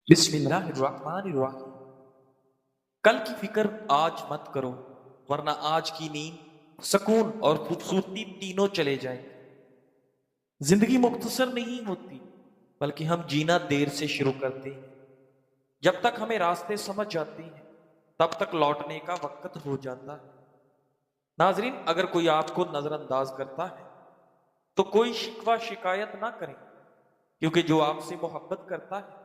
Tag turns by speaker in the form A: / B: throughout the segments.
A: بسم اللہ الرحمن الرحیم۔ کل کی فکر آج مت کرو، ورنہ آج کی نیند، سکون اور خوبصورتی تینوں چلے جائیں۔ زندگی مختصر نہیں ہوتی، بلکہ ہم جینا دیر سے شروع کرتے ہیں۔ جب تک ہمیں راستے سمجھ جاتے ہیں، تب تک لوٹنے کا وقت ہو جاتا ہے۔ ناظرین، اگر کوئی آپ کو نظر انداز کرتا ہے تو کوئی شکوہ شکایت نہ کریں، کیونکہ جو آپ سے محبت کرتا ہے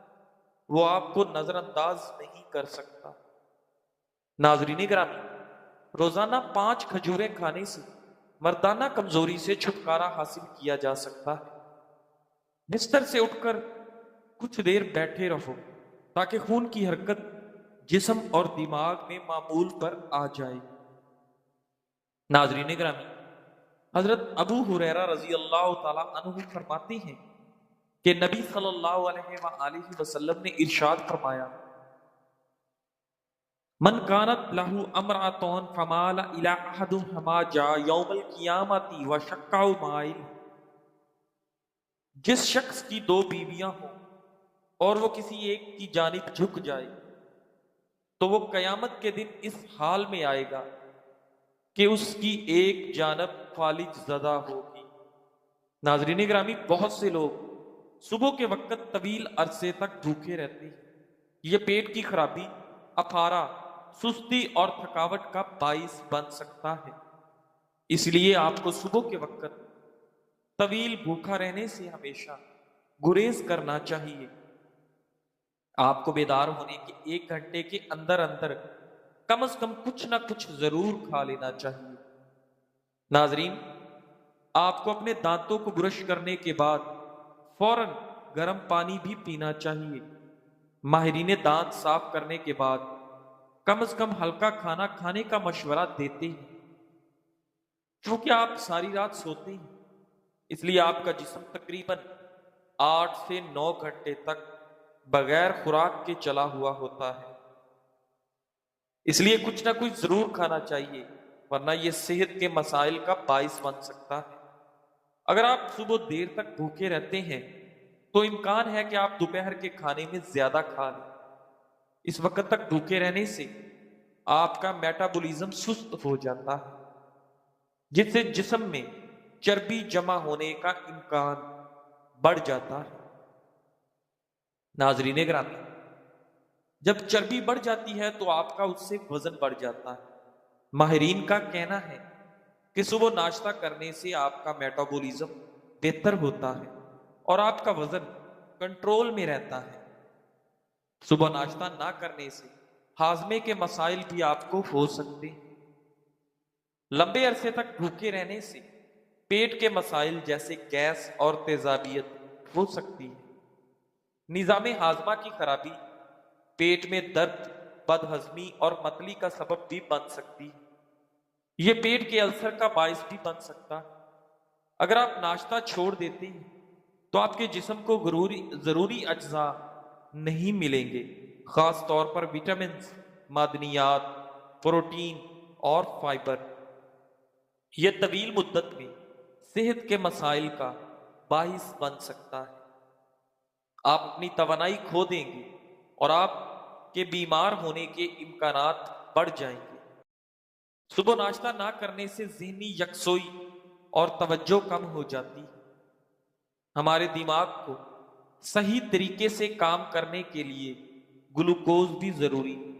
A: وہ آپ کو نظر انداز نہیں کر سکتا۔ ناظرین گرامی، روزانہ 5 کھجوریں کھانے سے مردانہ کمزوری سے چھٹکارا حاصل کیا جا سکتا ہے۔ بستر سے اٹھ کر کچھ دیر بیٹھے رہو تاکہ خون کی حرکت جسم اور دماغ میں معمول پر آ جائے۔ ناظرین گرامی، حضرت ابو ہریرہ رضی اللہ تعالی عنہ فرماتے ہیں کہ نبی صلی اللہ علیہ وآلہ وسلم نے ارشاد فرمایا، من کانت لہ امرأتون فمال الی احدہما جاء یوم القیامت وشقہ مائل۔ جس شخص کی 2 بیویاں ہوں اور وہ کسی ایک کی جانب جھک جائے تو وہ قیامت کے دن اس حال میں آئے گا کہ اس کی ایک جانب فالج زدہ ہوگی۔ ناظرین گرامی، بہت سے لوگ صبح کے وقت طویل عرصے تک بھوکے رہتے ہیں۔ یہ پیٹ کی خرابی، افارہ، سستی اور تھکاوٹ کا باعث بن سکتا ہے۔ اس لیے آپ کو صبح کے وقت طویل بھوکا رہنے سے ہمیشہ گریز کرنا چاہیے۔ آپ کو بیدار ہونے کے 1 گھنٹے کے اندر اندر کم از کم کچھ نہ کچھ ضرور کھا لینا چاہیے۔ ناظرین، آپ کو اپنے دانتوں کو برش کرنے کے بعد فوراً گرم پانی بھی پینا چاہیے۔ ماہرین دانت صاف کرنے کے بعد کم از کم ہلکا کھانا کھانے کا مشورہ دیتے ہیں۔ چونکہ آپ ساری رات سوتے ہیں، اس لیے آپ کا جسم تقریباً 8 سے 9 گھنٹے تک بغیر خوراک کے چلا ہوا ہوتا ہے۔ اس لیے کچھ نہ کچھ ضرور کھانا چاہیے، ورنہ یہ صحت کے مسائل کا باعث بن سکتا ہے۔ اگر آپ صبح دیر تک بھوکے رہتے ہیں تو امکان ہے کہ آپ دوپہر کے کھانے میں زیادہ کھا لیں۔ اس وقت تک بھوکے رہنے سے آپ کا میٹابولزم سست ہو جاتا ہے، جس سے جسم میں چربی جمع ہونے کا امکان بڑھ جاتا ہے۔ ناظرین گرامی، جب چربی بڑھ جاتی ہے تو آپ کا اس سے وزن بڑھ جاتا ہے۔ ماہرین کا کہنا ہے کہ صبح ناشتہ کرنے سے آپ کا میٹابولزم بہتر ہوتا ہے اور آپ کا وزن کنٹرول میں رہتا ہے۔ صبح ناشتہ نہ کرنے سے ہاضمے کے مسائل بھی آپ کو ہو سکتے ہیں۔ لمبے عرصے تک بھوکے رہنے سے پیٹ کے مسائل جیسے گیس اور تیزابیت ہو سکتی ہے۔ نظام ہاضمہ کی خرابی پیٹ میں درد، بد ہضمی اور متلی کا سبب بھی بن سکتی ہے۔ یہ پیٹ کے السر کا باعث بھی بن سکتا ہے۔ اگر آپ ناشتہ چھوڑ دیتے ہیں تو آپ کے جسم کو ضروری اجزاء نہیں ملیں گے، خاص طور پر وٹامنز، معدنیات، پروٹین اور فائبر۔ یہ طویل مدت میں صحت کے مسائل کا باعث بن سکتا ہے۔ آپ اپنی توانائی کھو دیں گے اور آپ کے بیمار ہونے کے امکانات بڑھ جائیں گے۔ صبح ناشتہ نہ کرنے سے ذہنی یکسوئی اور توجہ کم ہو جاتی ہے۔ ہمارے دماغ کو صحیح طریقے سے کام کرنے کے لیے گلوکوز بھی ضروری ہے۔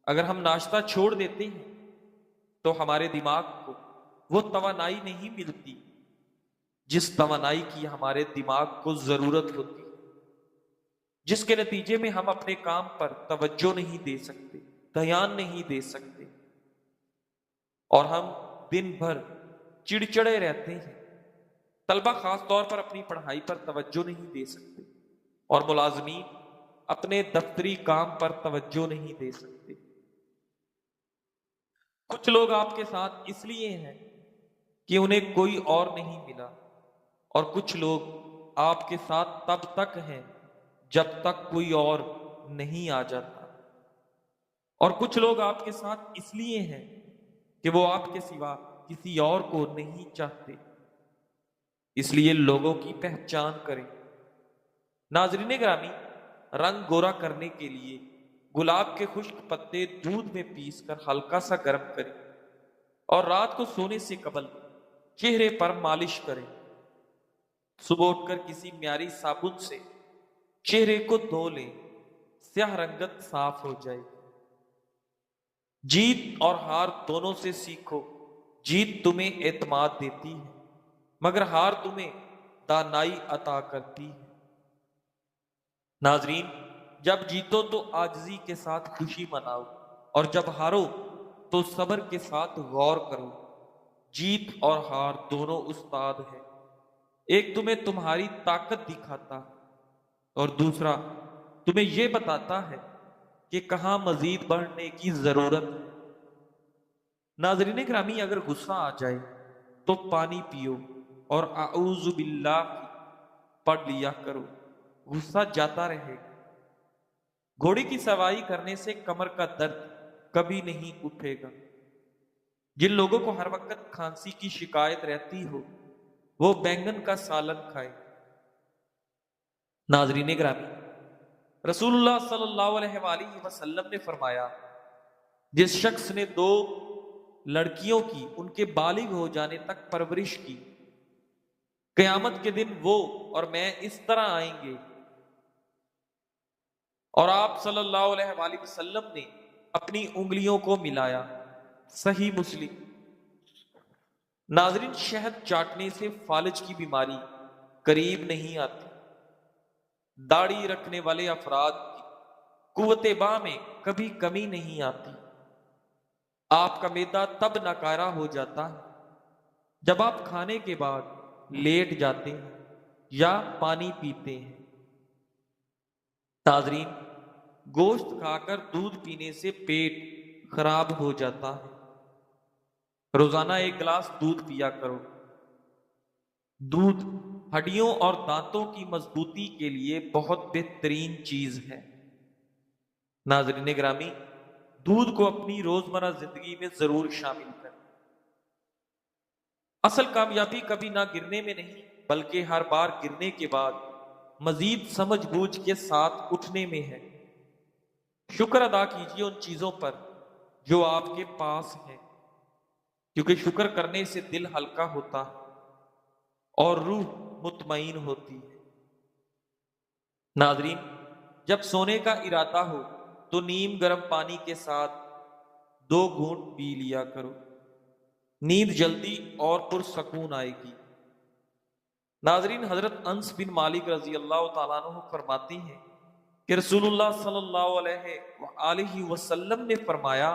A: اگر ہم ناشتہ چھوڑ دیتے ہیں تو ہمارے دماغ کو وہ توانائی نہیں ملتی جس توانائی کی ہمارے دماغ کو ضرورت ہوتی ہے، جس کے نتیجے میں ہم اپنے کام پر توجہ نہیں دے سکتے، دھیان نہیں دے سکتے، اور ہم دن بھر چڑچڑے رہتے ہیں۔ طلبہ خاص طور پر اپنی پڑھائی پر توجہ نہیں دے سکتے اور ملازمین اپنے دفتری کام پر توجہ نہیں دے سکتے۔ کچھ لوگ آپ کے ساتھ اس لیے ہیں کہ انہیں کوئی اور نہیں ملا، اور کچھ لوگ آپ کے ساتھ تب تک ہیں جب تک کوئی اور نہیں آ جاتا، اور کچھ لوگ آپ کے ساتھ اس لیے ہیں کہ وہ آپ کے سوا کسی اور کو نہیں چاہتے۔ اس لیے لوگوں کی پہچان کریں۔ ناظرین گرامی، رنگ گورا کرنے کے لیے گلاب کے خشک پتے دودھ میں پیس کر ہلکا سا گرم کریں اور رات کو سونے سے قبل چہرے پر مالش کریں۔ صبح اٹھ کر کسی معیاری صابن سے چہرے کو دھو لیں، سیاہ رنگت صاف ہو جائے۔ جیت اور ہار دونوں سے سیکھو۔ جیت تمہیں اعتماد دیتی ہے مگر ہار تمہیں دانائی عطا کرتی ہے۔ ناظرین، جب جیتو تو عاجزی کے ساتھ خوشی مناؤ اور جب ہارو تو صبر کے ساتھ غور کرو۔ جیت اور ہار دونوں استاد ہیں، ایک تمہیں تمہاری طاقت دکھاتا اور دوسرا تمہیں یہ بتاتا ہے کہ کہاں مزید بڑھنے کی ضرورت ہے۔ ناظرین گرامی، اگر غصہ آ جائے تو پانی پیو اور اعوذ باللہ پڑھ لیا کرو، غصہ جاتا رہے گا۔ گھوڑے کی سواری کرنے سے کمر کا درد کبھی نہیں اٹھے گا۔ جن لوگوں کو ہر وقت کھانسی کی شکایت رہتی ہو وہ بینگن کا سالن کھائے۔ ناظرین گرامی، رسول اللہ صلی اللہ علیہ وآلہ وسلم نے فرمایا، جس شخص نے 2 لڑکیوں کی ان کے بالغ ہو جانے تک پرورش کی، قیامت کے دن وہ اور میں اس طرح آئیں گے۔ اور آپ صلی اللہ علیہ وآلہ وسلم نے اپنی انگلیوں کو ملایا۔ صحیح مسلم۔ ناظرین، شہد چاٹنے سے فالج کی بیماری قریب نہیں آتی۔ داڑھی رکھنے والے افراد کی قوت باہ میں کبھی کمی نہیں آتی۔ آپ کا معدہ تب ناکارہ ہو جاتا ہے جب آپ کھانے کے بعد لیٹ جاتے ہیں یا پانی پیتے ہیں۔ ناظرین، گوشت کھا کر دودھ پینے سے پیٹ خراب ہو جاتا ہے۔ روزانہ 1 گلاس دودھ پیا کرو۔ دودھ ہڈیوں اور دانتوں کی مضبوطی کے لیے بہت بہترین چیز ہے۔ ناظرین گرامی، دودھ کو اپنی روزمرہ زندگی میں ضرور شامل کریں۔ اصل کامیابی کبھی نہ گرنے میں نہیں بلکہ ہر بار گرنے کے بعد مزید سمجھ بوجھ کے ساتھ اٹھنے میں ہے۔ شکر ادا کیجیے ان چیزوں پر جو آپ کے پاس ہیں، کیونکہ شکر کرنے سے دل ہلکا ہوتا ہے اور روح مطمئن ہوتی ہے۔ ناظرین، جب سونے کا ارادہ ہو تو نیم گرم پانی کے ساتھ 2 گھونٹ پی لیا کرو، نیند جلدی اور پرسکون آئے گی۔ ناظرین، حضرت انس بن مالک رضی اللہ تعالیٰ عنہ فرماتے ہیں کہ رسول اللہ صلی اللہ علیہ وآلہ وسلم نے فرمایا،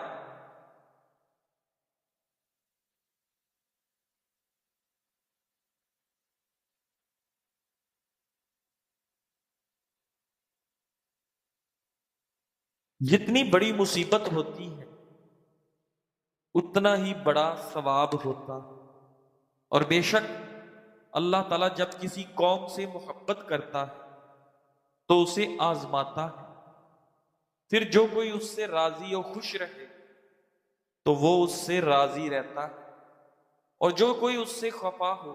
A: جتنی بڑی مصیبت ہوتی ہے اتنا ہی بڑا ثواب ہوتا ہے، اور بے شک اللہ تعالیٰ جب کسی قوم سے محبت کرتا ہے تو اسے آزماتا ہے، پھر جو کوئی اس سے راضی و خوش رہے تو وہ اس سے راضی رہتا ہے، اور جو کوئی اس سے خفا ہو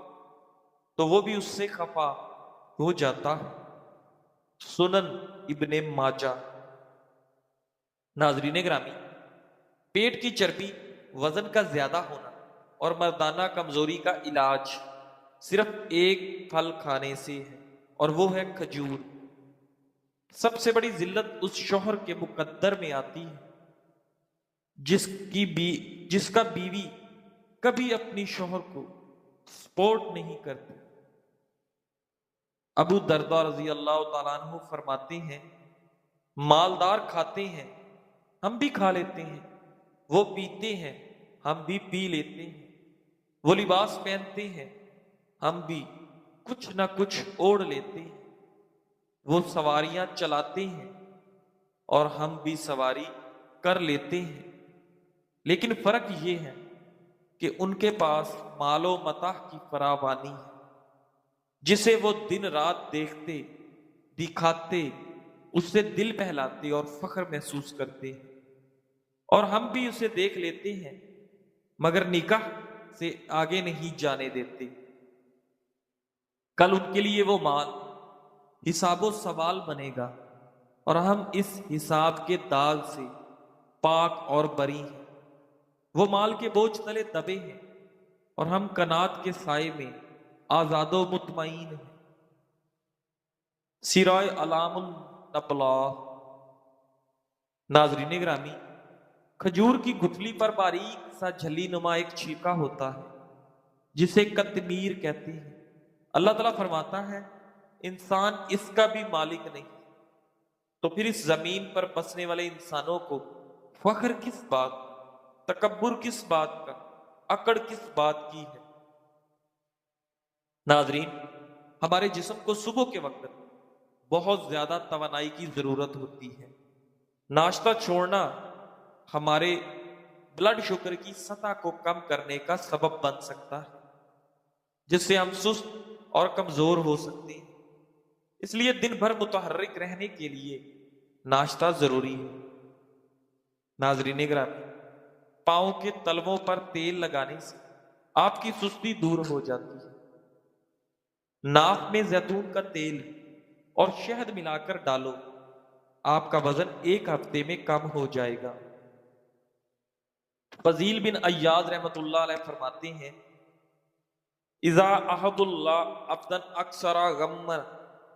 A: تو وہ بھی اس سے خفا ہو جاتا ہے۔ سنن ابن ماجہ۔ ناظرین گرامی، پیٹ کی چربی، وزن کا زیادہ ہونا اور مردانہ کمزوری کا علاج صرف ایک پھل کھانے سے ہے، اور وہ ہے کھجور۔ سب سے بڑی ذلت اس شوہر کے مقدر میں آتی ہے جس کا بیوی کبھی اپنی شوہر کو سپورٹ نہیں کرتی۔ ابو درداء رضی اللہ تعالیٰ عنہ فرماتے ہیں، مالدار کھاتے ہیں ہم بھی کھا لیتے ہیں، وہ پیتے ہیں ہم بھی پی لیتے ہیں، وہ لباس پہنتے ہیں ہم بھی کچھ نہ کچھ اوڑھ لیتے ہیں، وہ سواریاں چلاتے ہیں اور ہم بھی سواری کر لیتے ہیں، لیکن فرق یہ ہے کہ ان کے پاس مال و متاع کی فراوانی ہے جسے وہ دن رات دیکھتے، دکھاتے، اس سے دل بہلاتے اور فخر محسوس کرتے ہیں، اور ہم بھی اسے دیکھ لیتے ہیں مگر نکاح سے آگے نہیں جانے دیتے۔ کل ان کے لیے وہ مال حساب و سوال بنے گا، اور ہم اس حساب کے داغ سے پاک اور بری ہیں۔ وہ مال کے بوجھ تلے دبے ہیں اور ہم کنات کے سائے میں آزاد و مطمئن ہیں۔ سیرائے علام النبلا۔ ناظرین گرامی، کھجور کی گٹھلی پر باریک سا جھلی نما ایک چھلکا ہوتا ہے جسے قطمیر کہتے ہیں۔ اللہ تعالیٰ فرماتا ہے انسان اس کا بھی مالک نہیں، تو پھر اس زمین پر بسنے والے انسانوں کو فخر کس بات، تکبر کس بات کا، اکڑ کس بات کی ہے؟ ناظرین، ہمارے جسم کو صبح کے وقت بہت زیادہ توانائی کی ضرورت ہوتی ہے۔ ناشتہ چھوڑنا ہمارے بلڈ شوگر کی سطح کو کم کرنے کا سبب بن سکتا ہے، جس سے ہم سست اور کمزور ہو سکتے ہیں۔ اس لیے دن بھر متحرک رہنے کے لیے ناشتہ ضروری ہے۔ ناظرین گرامی، پاؤں کے تلووں پر تیل لگانے سے آپ کی سستی دور ہو جاتی ہے۔ ناف میں زیتون کا تیل اور شہد ملا کر ڈالو، آپ کا وزن ایک ہفتے میں کم ہو جائے گا۔ فضیل بن ایاز رحمت اللہ علیہ فرماتے ہیں اذا احب اللہ ابدا اکثر غما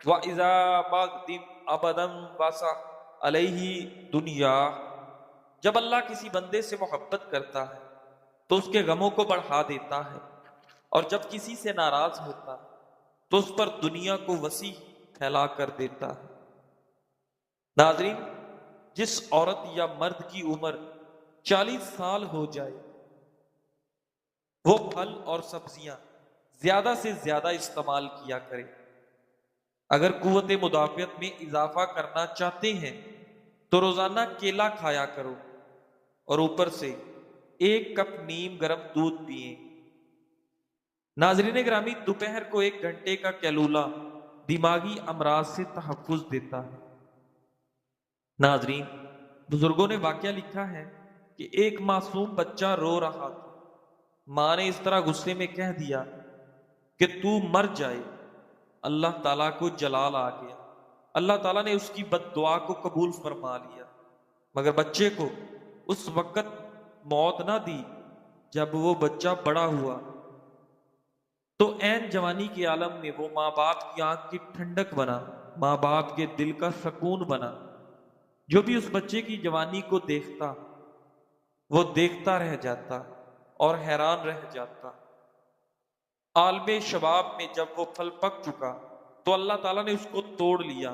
A: واذا بغضب ابدا وسع علیہ دنیا۔ جب اللہ کسی بندے سے محبت کرتا ہے تو اس کے غموں کو بڑھا دیتا ہے، اور جب کسی سے ناراض ہوتا ہے تو اس پر دنیا کو وسیع پھیلا کر دیتا ہے۔ ناظرین، جس عورت یا مرد کی عمر 40 سال ہو جائے وہ پھل اور سبزیاں زیادہ سے زیادہ استعمال کیا کرے۔ اگر قوت مدافعت میں اضافہ کرنا چاہتے ہیں تو روزانہ کیلا کھایا کرو اور اوپر سے 1 کپ نیم گرم دودھ پئیں۔ ناظرین گرامی، دوپہر کو 1 گھنٹے کا کیلولہ دماغی امراض سے تحفظ دیتا ہے۔ ناظرین، بزرگوں نے واقعہ لکھا ہے کہ ایک معصوم بچہ رو رہا تھا۔ ماں نے اس طرح غصے میں کہہ دیا کہ تو مر جائے۔ اللہ تعالیٰ کو جلال آ گیا۔ اللہ تعالیٰ نے اس کی بد دعا کو قبول فرما لیا، مگر بچے کو اس وقت موت نہ دی جب وہ بچہ بڑا ہوا تو عین جوانی کے عالم میں وہ ماں باپ کی آنکھ کی ٹھنڈک بنا، ماں باپ کے دل کا سکون بنا۔ جو بھی اس بچے کی جوانی کو دیکھتا وہ دیکھتا رہ جاتا اور حیران رہ جاتا۔ عالم شباب میں جب وہ پھل پک چکا تو اللہ تعالیٰ نے اس کو توڑ لیا۔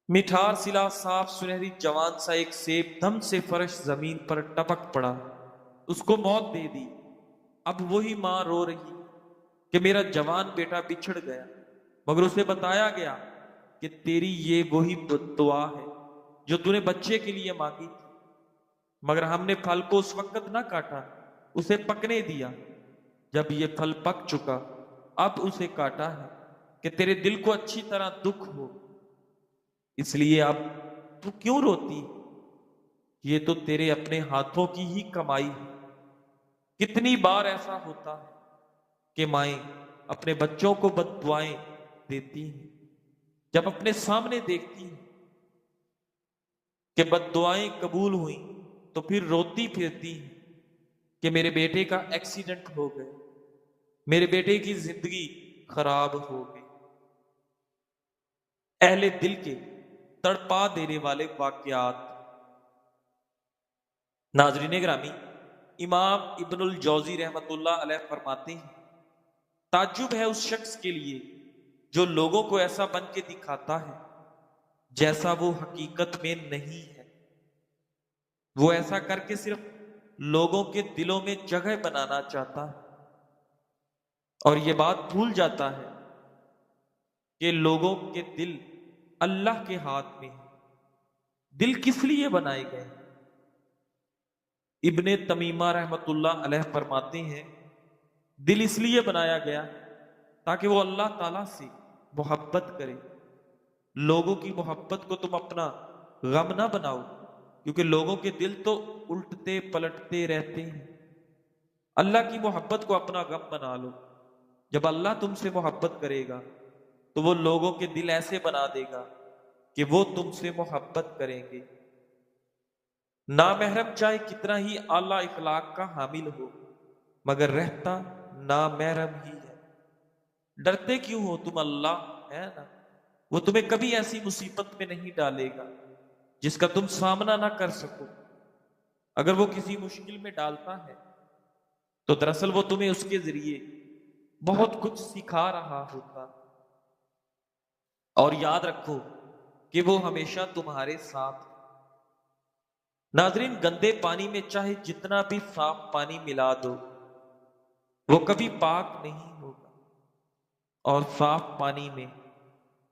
A: مٹھار سلا صاف سنہری جوان سا ایک سیب دم سے فرش زمین پر ٹپک پڑا، اس کو موت دے دی۔ اب وہی ماں رو رہی کہ میرا جوان بیٹا بچھڑ گیا، مگر اسے بتایا گیا کہ تیری یہ وہی دعا ہے جو تو نے بچے کے لیے مانگی تھی، مگر ہم نے پھل کو اس وقت نہ کاٹا، اسے پکنے دیا۔ جب یہ پھل پک چکا اب اسے کاٹا ہے کہ تیرے دل کو اچھی طرح دکھ ہو، اس لیے اب تو کیوں روتی؟ یہ تو تیرے اپنے ہاتھوں کی ہی کمائی ہے۔ کتنی بار ایسا ہوتا ہے کہ مائیں اپنے بچوں کو بد دعائیں دیتی ہیں، جب اپنے سامنے دیکھتی ہیں کہ بد دعائیں قبول ہوئیں تو پھر روتی پھرتی ہیں کہ میرے بیٹے کا ایکسیڈنٹ ہو گیا، میرے بیٹے کی زندگی خراب ہو گئی۔ اہل دل کے تڑپا دینے والے واقعات۔ ناظرین گرامی، امام ابن الجوزی رحمت اللہ علیہ فرماتے ہیں تعجب ہے اس شخص کے لیے جو لوگوں کو ایسا بن کے دکھاتا ہے جیسا وہ حقیقت میں نہیں ہے۔ وہ ایسا کر کے صرف لوگوں کے دلوں میں جگہ بنانا چاہتا ہے اور یہ بات بھول جاتا ہے کہ لوگوں کے دل اللہ کے ہاتھ میں ہے۔ دل کس لیے بنائے گئے؟ ابن تمیمہ رحمت اللہ علیہ فرماتے ہیں دل اس لیے بنایا گیا تاکہ وہ اللہ تعالیٰ سے محبت کرے۔ لوگوں کی محبت کو تم اپنا غم نہ بناؤ، کیونکہ لوگوں کے دل تو الٹتے پلٹتے رہتے ہیں۔ اللہ کی محبت کو اپنا غم بنا لو۔ جب اللہ تم سے محبت کرے گا تو وہ لوگوں کے دل ایسے بنا دے گا کہ وہ تم سے محبت کریں گے۔ نامحرم چاہے کتنا ہی اعلیٰ اخلاق کا حامل ہو، مگر رہتا نامحرم ہی ہے۔ ڈرتے کیوں ہو تم اللہ، ہے نا، وہ تمہیں کبھی ایسی مصیبت میں نہیں ڈالے گا جس کا تم سامنا نہ کر سکو۔ اگر وہ کسی مشکل میں ڈالتا ہے تو دراصل وہ تمہیں اس کے ذریعے بہت کچھ سکھا رہا ہوتا۔ اور یاد رکھو کہ وہ ہمیشہ تمہارے ساتھ۔ ناظرین، گندے پانی میں چاہے جتنا بھی صاف پانی ملا دو، وہ کبھی پاک نہیں ہوگا، اور صاف پانی میں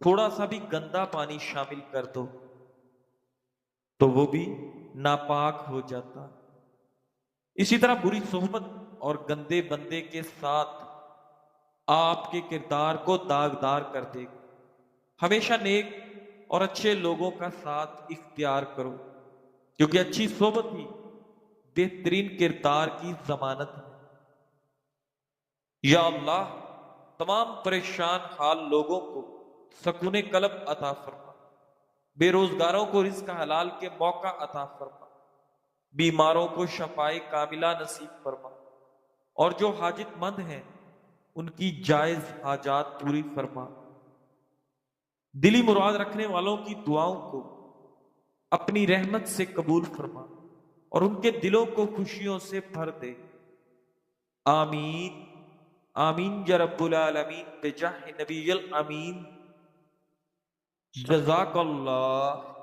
A: تھوڑا سا بھی گندا پانی شامل کر دو تو وہ بھی ناپاک ہو جاتا۔ اسی طرح بری صحبت اور گندے بندے کے ساتھ آپ کے کردار کو داغدار کر دے گا۔ ہمیشہ نیک اور اچھے لوگوں کا ساتھ اختیار کرو، کیونکہ اچھی صحبت ہی بہترین کردار کی ضمانت ہے۔ یا اللہ، تمام پریشان حال لوگوں کو سکون قلب عطا فرما، بے روزگاروں کو رزق حلال کے موقع عطا فرما، بیماروں کو شفائے کاملہ نصیب فرما، اور جو حاجت مند ہیں ان کی جائز حاجات پوری فرما۔ دلی مراد رکھنے والوں کی دعاؤں کو اپنی رحمت سے قبول فرما، اور ان کے دلوں کو خوشیوں سے بھر دے۔ آمین آمین یا رب العالمین، بجاہ نبی الامین۔ جزاک اللہ۔